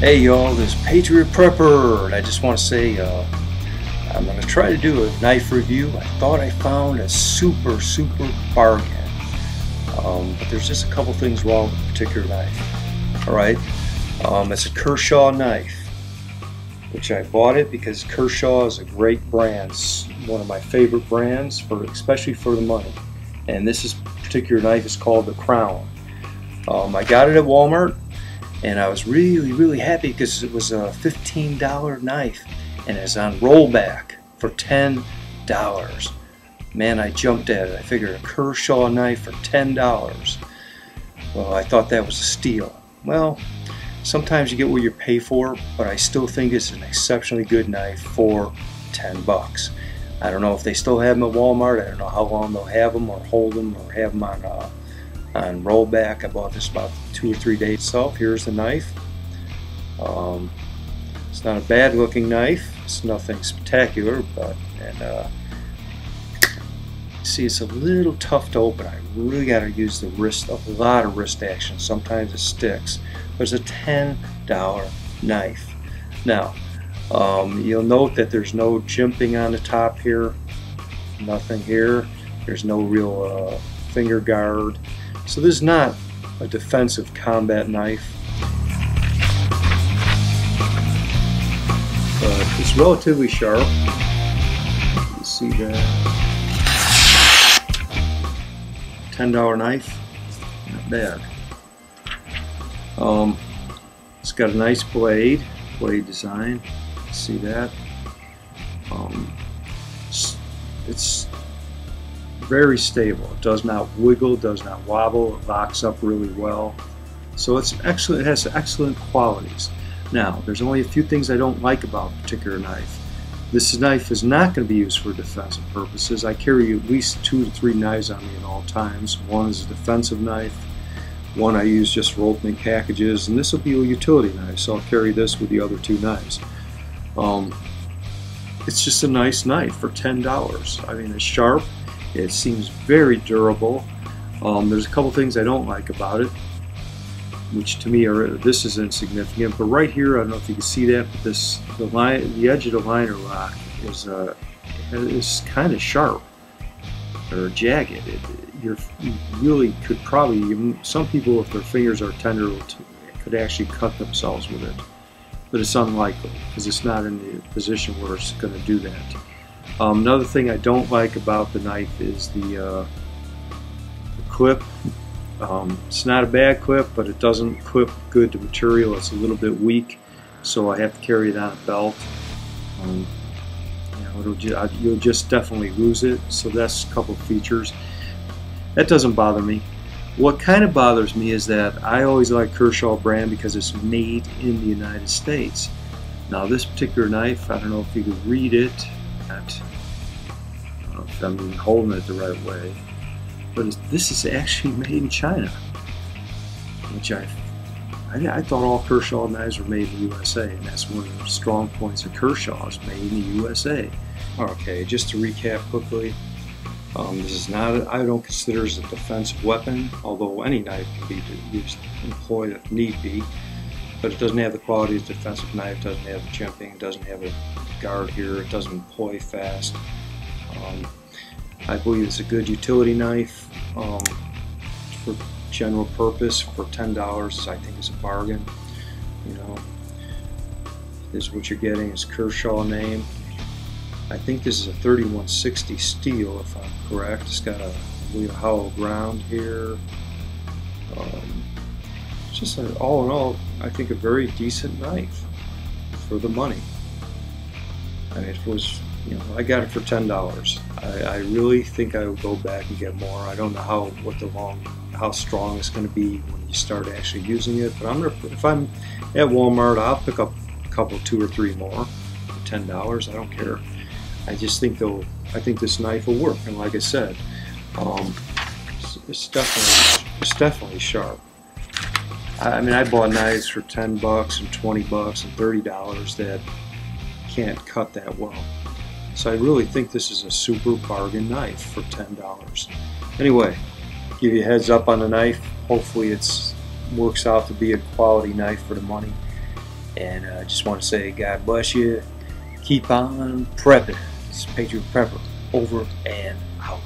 Hey y'all, this is Patriot Prepper, and I just want to say I'm going to try to do a knife review. I thought I found a super bargain, but there's just a couple things wrong with the particular knife. Alright, it's a Kershaw knife, which I bought it because Kershaw is a great brand. It's one of my favorite brands, especially for the money. And this particular knife is called the Crown. I got it at Walmart. And I was really happy because it was a $15 knife and it's on rollback for $10. Man, I jumped at it. I figured a Kershaw knife for $10. Well, I thought that was a steal. Well, sometimes you get what you pay for, but I still think it's an exceptionally good knife for $10. I don't know if they still have them at Walmart. I don't know how long they'll have them or hold them or have them on rollback. I bought this about 2 or 3 days itself. Here's the knife. It's not a bad looking knife. It's nothing spectacular, but see, it's a little tough to open. I really got to use the wrist, a lot of wrist action. Sometimes it sticks. There's a $10 knife. Now, you'll note that there's no jimping on the top here. Nothing here. There's no real finger guard. So this is not a defensive combat knife, but it's relatively sharp. You see that? $10 knife, not bad. It's got a nice blade design. See that? It's very stable. It does not wiggle, does not wobble, it locks up really well. So it's excellent. It has excellent qualities. Now, there's only a few things I don't like about a particular knife. This knife is not going to be used for defensive purposes. I carry at least 2 to 3 knives on me at all times. One is a defensive knife, one I use just for opening packages, and this will be a utility knife, so I'll carry this with the other 2 knives. It's just a nice knife for $10. I mean, it's sharp. It seems very durable. There's a couple things I don't like about it, which to me this is insignificant. But right here, I don't know if you can see that, but the edge of the liner lock is kind of sharp or jagged. You really could probably, some people, if their fingers are tender, could actually cut themselves with it. But it's unlikely because it's not in the position where it's going to do that. Another thing I don't like about the knife is the clip. It's not a bad clip, but it doesn't clip good to material. It's a little bit weak, so I have to carry it on a belt. You'll just definitely lose it, so that's a couple of features. That doesn't bother me. What kind of bothers me is that I always like Kershaw brand because it's made in the United States. Now this particular knife, I don't know if you can read it. If I'm holding it the right way, but this is actually made in China, which I thought all Kershaw knives were made in the USA, and that's one of the strong points of Kershaw, is made in the USA. Okay, just to recap quickly, this is not, I don't consider it a defensive weapon, although any knife can be employed if need be, but it doesn't have the qualities of a defensive knife. It doesn't have jimping, it doesn't have a guard here, it doesn't employ fast. I believe it's a good utility knife for general purpose. For $10, I think it's a bargain. You know, this is what you're getting is Kershaw name. I think this is a 3160 steel, if I'm correct. It's got a hollow ground here. Just all in all, I think a very decent knife for the money. I mean, it was, I got it for $10. I really think I would go back and get more. I don't know how strong it's going to be when you start actually using it. But if I'm at Walmart, I'll pick up a couple, 2 or 3 more for $10. I don't care. I just think I think this knife will work. And like I said, it's definitely sharp. I mean, I bought knives for $10 and $20 and $30 that can't cut that well. So I really think this is a super bargain knife for $10. Anyway, give you a heads up on the knife. Hopefully it works out to be a quality knife for the money. And I just want to say God bless you. Keep on prepping. It's Patriot Prepper over and out.